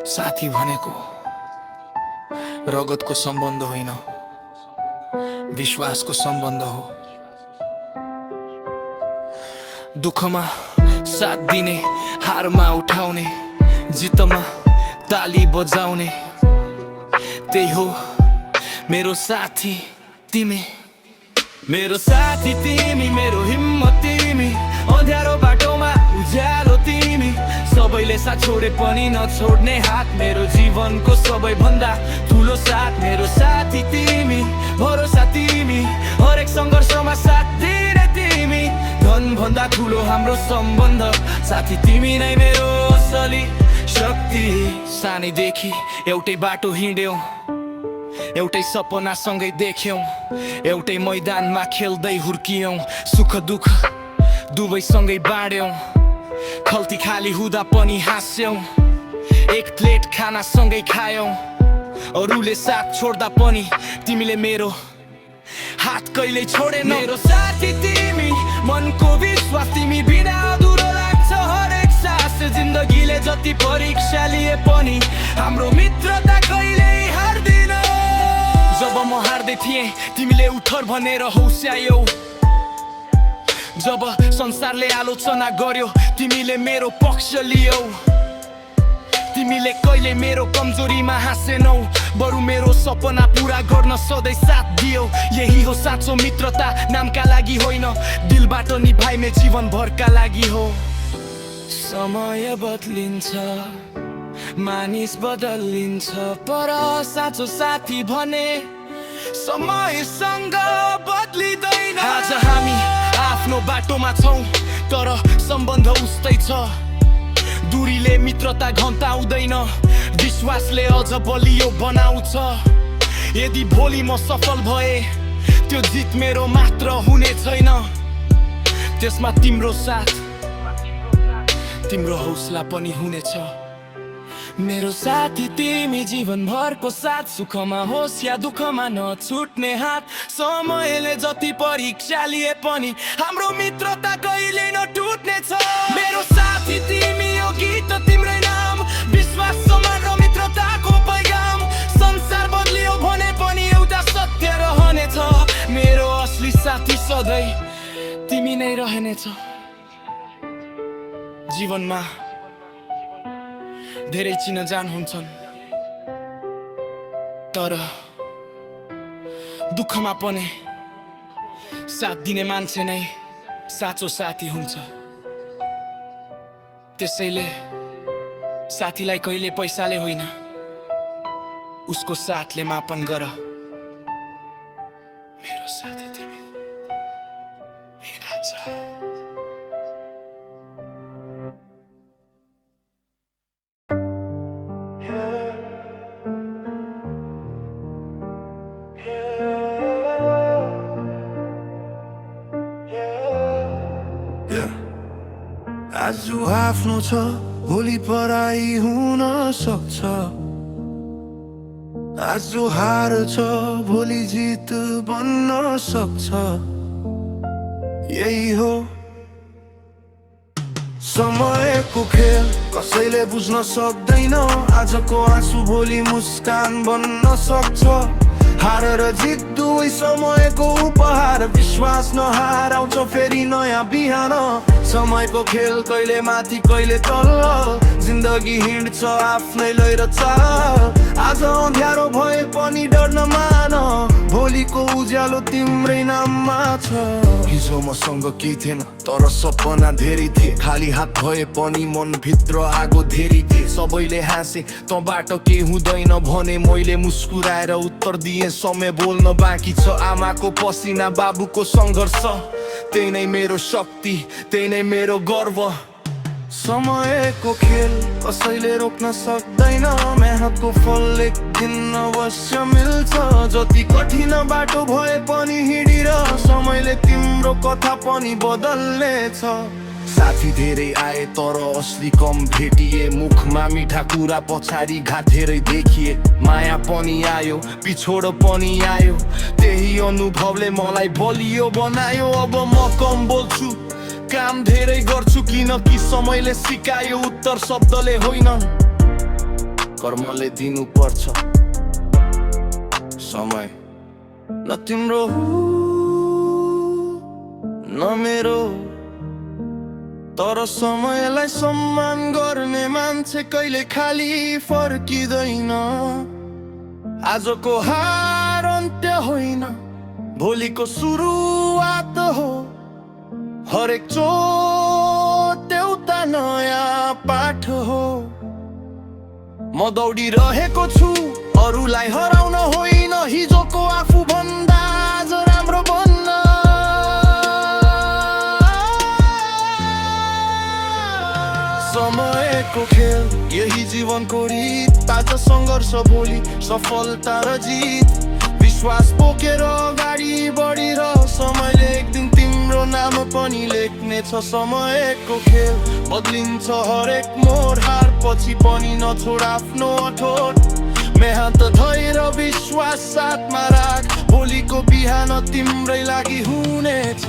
साथी भनेको रगतको सम्बन्ध होइन, विश्वासको सम्बन्ध हो। दुःखमा साथ दिने, हारमा उठाउने, जितमा ताली बजाउने, त्यही हो मेरो साथी तिमी। मेरो साथी तिमी, मेरो हिम्मत तिमी, अँध्यारो बाटोमा उज्यालो तिमी। सबैले साथ छोडे पनि नछोड्ने हात, मेरो जीवनको सबैभन्दा ठुलो साथ। मेरो साथी तिमी, भरोसा तिमी, हरेक सङ्घर्षमा साथ दिने तिमी। धन भन्दा ठुलो हाम्रो सम्बन्ध, साथी तिमी नै मेरो असली शक्ति। सानैदेखि एउटै बाटो हिँड्यौँ, एउटै सपना सँगै देख्यौँ, एउटै मैदानमा खेल्दै हुर्कियौँ। सुख दुःख दुवै सँगै बाँड्यौँ, खल्ती खाली हुँदा पनि हाँस्यौँ। एक प्लेट खाना सँगै खायौँ, अरूले साथ छोड्दा पनि तिमीले मेरो हात कहिल्यै छोडेनौ। मेरो साथी तिमी, मनको विश्वास तिमी बिना अधुरो लाग्छ हरेक सास। जिन्दगीले जति परीक्षा लिए पनि हाम्रो मित्रता कहिल्यै हार्दिन। जब म हार्दै थिएँ तिमीले उठर भनेर हौस्यायौ, जब संसारले आलोचना गर्यो तिमीले मेरो पक्ष लियौ। तिमीले कहिले मेरो कमजोरीमा हाँसेनौ, बरु मेरो सपना पुरा गर्न सधैँ साथ दियौ। यही हो साँचो मित्रता, नामका लागि होइन, दिलबाट निभाइने जीवनभरका लागि हो। समय बदलिन्छ, मानिस बदलिन्छ, पर साँचो साथी भने समयसँग बदलिँदैन। आज हामी आफ्नो बाटोमा छौँ, तर सम्बन्ध उस्तै छ। दूरीले मित्रता घन्टाउँदैन, विश्वासले अझ बलियो बनाउँछ। यदि भोलि म सफल भए त्यो जित मेरो मात्र हुने छैन, त्यसमा तिम्रो साथ, तिम्रो हौसला पनि हुनेछ। मेरो साथी तिमी, जीवनभरको साथ, सुखमा होस् या दुःखमा नछुट्ने हात। समयले जति परीक्षा लिए पनि हाम्रो मित्रता कहिले नटुट्ने छ। मेरो साथी तिमी, यो गीत तिम्रै नाम, विश्वास समान र मित्रताको पैगाम। संसार बदलियो भने पनि एउटा सत्य रहनेछ, मेरो असली साथी सधैँ तिमी नै रहनेछ। जीवनमा धेरै चिनजान हुन्छन्, तर दुःखमा पनि साथ दिने मान्छे नै साँचो साथी हुन्छ। त्यसैले साथीलाई कहिले पैसाले होइन, उसको साथले मापन गर। मेरो साथी तिमी मेरा छ। आज आफ्नो छ, भोलि पराई हुन सक्छ। आज हार छ, भोलि जित बन्न सक्छ। यही हो समयको खेल, कसैले बुझ्न सक्दैन। आजको आँसु भोलि मुस्कान बन्न सक्छ। हार र जित दुवै समयको उपहार, विश्वास नहाराउँछ फेरि नयाँ बिहान। समयको खेल कहिले माथि कहिले तल, जिन्दगी हिँड्छ आफ्नै लैर चाल। आज अँध्यारो भए पनि डर नमान, भोलिको उज्यालो तिम्रै नाममा छ। हिजो मसँग केही थिएन, तर सपना धेरै थिए। खाली हात भए पनि मनभित्र आगो धेरै थिए। सबैले हाँसे तँबाट केही हुँदैन भने मैले मुस्कुराएर उत्तर दिएँ, समय बोल्न बाँकी छ। आमाको पसिना, बाबुको सङ्घर्ष, त्यही नै मेरो शक्ति, त्यही नै मेरो गर्व। समयको खेल कसैले रोक्न सक्दैन, मेहनतको फल एक दिन अवश्य मिल्छ। जति कठिन बाटो भए पनि हिँडिर, समयले तिम्रो कथा पनि बदल्नेछ। साथी धेरै आए तर असली कम भेटिए, मुखमा मिठा कुरा पछाडि घाँटेरै देखिए। माया पनि आयो, पिछोड पनि आयो, त्यही अनुभवले मलाई बलियो बनायो। अब म कम बोल्छु काम धेरै गर्छु किनकि समयले सिकायो उत्तर शब्दले होइन कर्मले दिनु पर्छ समय न तिम्रो न मेरो तर समयलाई सम्मान गर्ने मान्छे कहिले खाली फर्किँदैन आजको हार अन्त्य होइन भोलिको सुरुवात हो हरेक चोट एउटा नयाँ पाठ हो म दौडिरहेको छु अरूलाई हराउन होइन हिजोको आफू भन्दा आज राम्रो बन्न समयको खेल यही जीवनको रीत आज सङ्घर्ष भोलि सफलता र जित विश्वास बोकेर अगाडि बढिर समयले एक दिन तिम्रो नाम पनि लेख्नेछ समयको खेल बदलिन्छ हरेक मोड हार पछि पनि नछोड आफ्नो अठोट मेहनत धैर्य विश्वास साथमा राख भोलिको बिहान तिम्रै लागि हुनेछ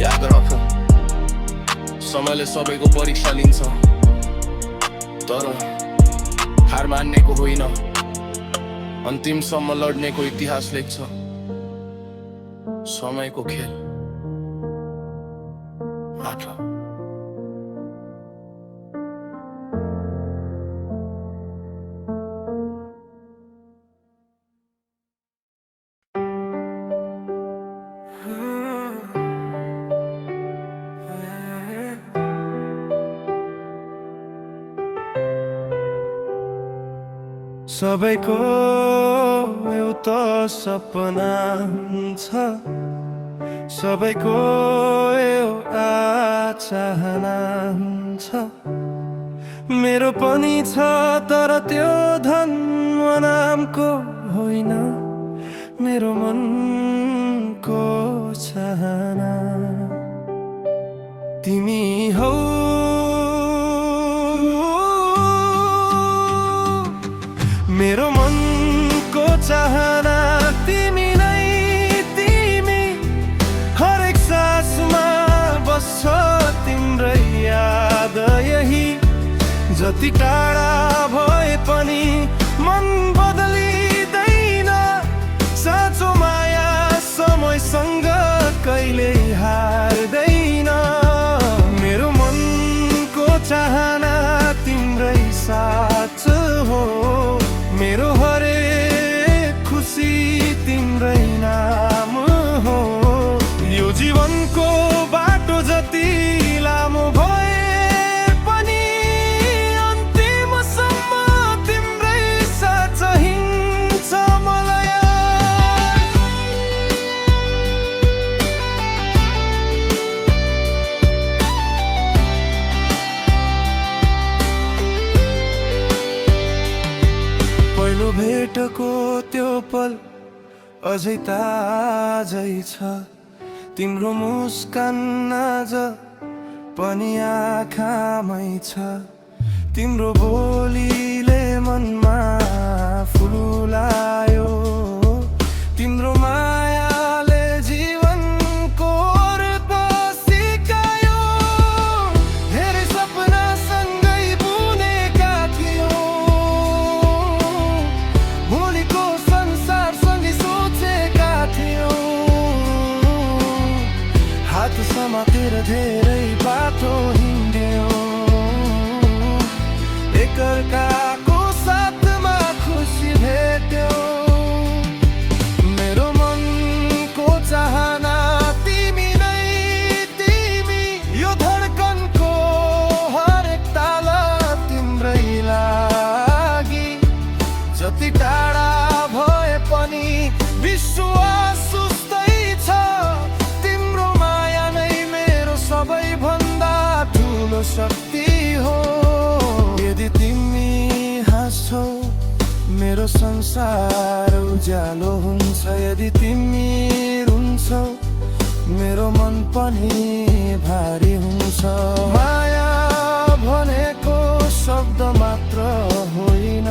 याद राख समयले सबैको परीक्षा लिन्छ तर हार मान्नेको होइन अन्तिमसम्म लड्नेको इतिहास लेख्छ समयको खेल मात्र सबैको एउटा सपना छ सबैको एउटा चाहना छ मेरो पनि छ तर त्यो धन वा नामको होइन मेरो मनको चाहना तिमी हौ मेरो मनको चाहना तिमी नै तिमी हरेक सासमा बस्छ तिम्रै याद यही जति टाढा भए पनि मन बदलिँदैन साँचो माया समयसँग कहिले हार्दैन मेरो मनको चाहना तिम्रै साथ हो मेरो हरेक खुसी तिम्रै नाम हो यो जीवनको बाटो जति लामो भए पनि अन्तिमसम्म तिम्रै साथ चाहिन्छ मलाई पहिलो भेटको त्यो पल अझै ताजै छ तिम्रो मुस्कान आज पनि आँखामै छ तिम्रो बोलीले मनमा फुलायो तिम्रो मायाले जीवनको अर्थ सिकायो धेरै सपना सँगै बुनेका थियौँ भोलिको संसार सँगै सोचेका थियौँ हात समातेर धेरै बाटो हिँड्यौँ एकअर्काको साथमा खुसी भेट्यौँ मेरो मनको चाहना तिमी नै तिमी यो धड्कनको हरेक ताल तिम्रै लागि जति टाढा भए पनि विश्वास सुस्तै छ तिम्रो माया नै मेरो सबैभन्दा ठुलो शक्ति हो यदि तिमी हाँस्छौ मेरो संसार उज्यालो हुन्छ यदि तिमी रुन्छौ मेरो मन पनि भारी हुन्छ माया भनेको शब्द मात्र होइन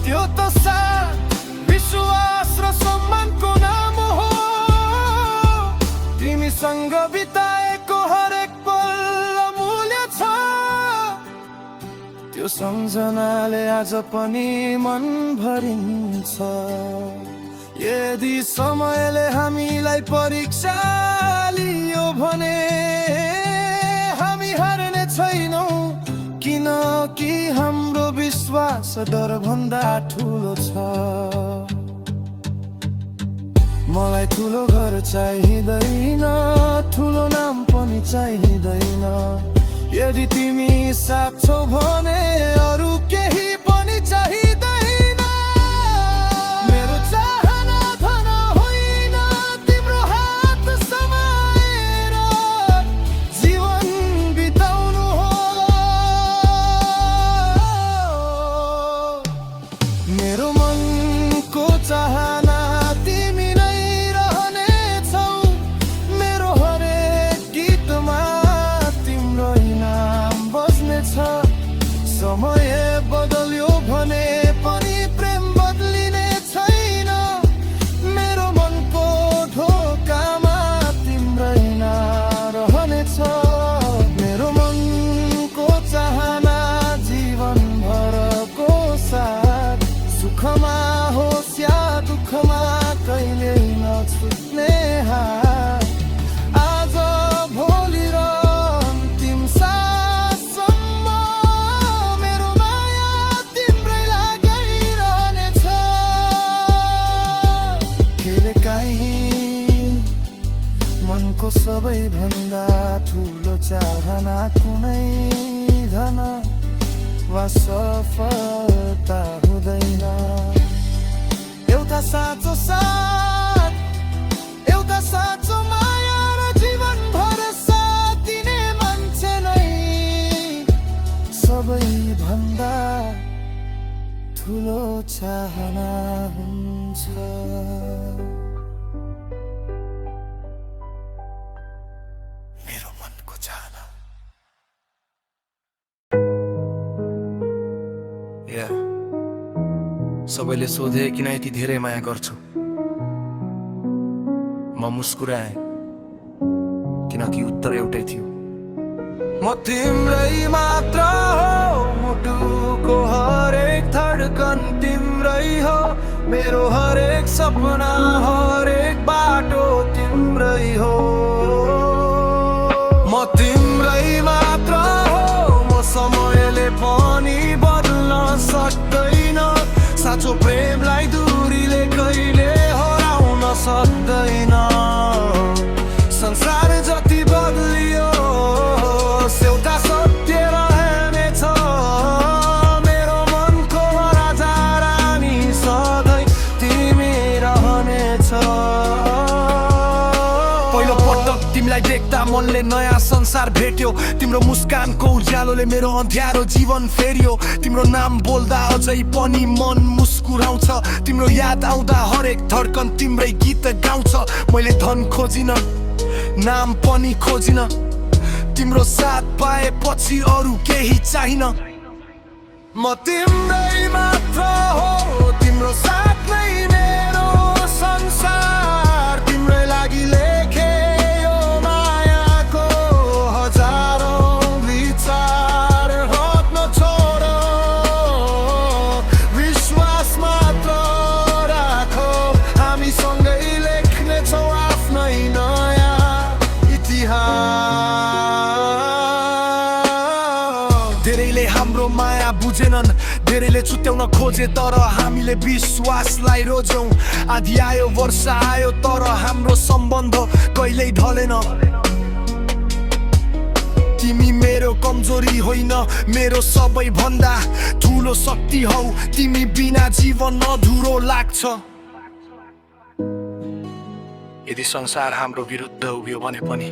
त्यो त साथ विश्वास र सम्मानको नाम हो तिमी तिमीसँग बिताएको हरेक पल अमूल्य छ त्यो सम्झनाले आज पनि मन भरिन्छ यदि समयले हामीलाई परीक्षा लियो भने हामी हार्ने छैनौँ किनकि हाम्रो विश्वास डरभन्दा ठुलो छ मलाई ठुलो घर चाहिँदैन ठुलो नाम पनि चाहिँदैन यदि तिमी साथ छौ भने अरू केही पनि चाहिँदैन मेरो चाहना धन होइन तिम्रो हात समाएर जीवन बिताउनु हो मेरो मनको चाहना तिमी नै रहनेछौ मेरो हरेक गीतमा तिम्रो नाम बज्नेछ समय बदल्यो भने पनि प्रेम बदलिने छैन मेरो मनको ढोकामा तिम्रै नाम रहनेछ मेरो मनको चाहना जीवनभरको साथ सुखमा होस् या दुःखमा कहिले नछुट्ने हात आज भोलि र अन्तिम साससम्म मेरो माया तिम्रै लागिरहनेछ कहिलेकाहीँ मनको सबैभन्दा ठुलो चाहना कुनै धन वा सफलता हुँदैन एउटा साँचो साथ एउटा साँचो माया र जीवनभर साथ दिने मान्छे नै सबैभन्दा ठुलो चाहना हुन्छ मेरो मनको चाहना सबैले सोधे किन यति धेरै माया गर्छु म मुस्कुराएँ किनकि उत्तर एउटै थियो म तिम्रै मात्र हो मुटुको हरेक धड्कन तिम्रै हो मेरो हरेक सपना हरेक बाटो तिम्रै हो म तिम्रै मात्र हो म समयले पनि बदल्न सक्दैन साँचो प्रेमलाई दूरीले कहिले हराउन सक्दैन संसार जति बदलियो एउटा सत्य रहनेछ मेरो मनको राजा रानी सधैँ तिमी रहनेछ पहिलो पटक तिमीलाई देख्दा मनले नयाँ संसार भेट्यो तिम्रो मुस्कानको उज्यालोले मेरो अँध्यारो जीवन फेरियो तिम्रो नाम बोल्दा अझै पनि मन मुस्कुराउँछ तिम्रो याद आउँदा हरेक धड्कन तिम्रै गीत गाउँछ मैले धन खोजिन नाम पनि खोजिन तिम्रो साथ पाएपछि अरू केही चाहिन म तिम्रै मात्र हो तिम्रो साथ नै मेरो संसार तिम्रै लागि लेखे यो मायाको हजारौं विचार हट्न छोड विश्वास मात्र राखो हामी सँगै लेख्नेछौँ आफ्नै नयाँ इतिहास धेरैले हाम्रो माया बुझेनन् धेरैले छुट्याउन खोजे तर हामीले विश्वासलाई रोज्यौं आधी आयो वर्षा आयो तर हाम्रो सम्बन्ध कहिल्यै ढलेन तिमी मेरो कमजोरी होइन मेरो सबैभन्दा ठुलो शक्ति हौ तिमी बिना जीवन अधुरो लाग्छ यदि संसार हाम्रो विरुद्ध उभियो भने पनि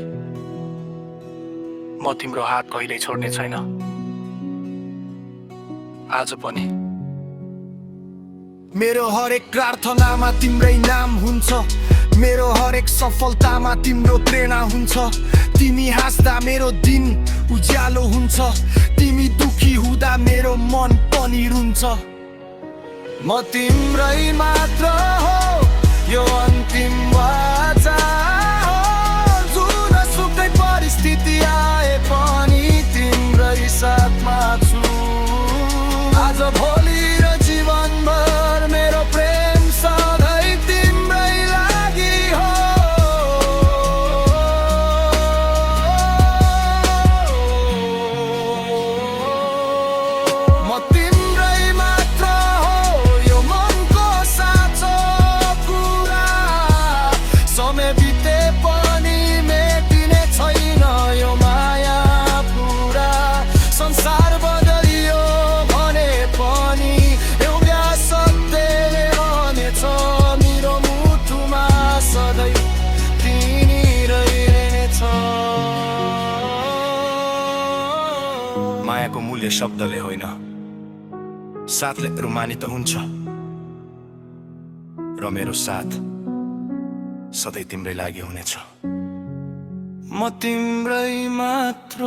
म तिम्रो हात कहिल्यै छोड्ने छैन आज पनि मेरो हरेक प्रार्थनामा तिम्रै नाम हुन्छ मेरो हरेक सफलतामा तिम्रो प्रेरणा हुन्छ तिमी हाँस्दा मेरो दिन उज्यालो हुन्छ तिमी दुखी हुँदा मेरो मन पनि रुन्छ म तिम्रै मात्र हो यो अन्तिम वाचा हो शब्दले होइन, साथले रुमानी त हुन्छ, र मेरो साथ सधैँ तिम्रै लागि हुनेछ। म तिम्रै मात्र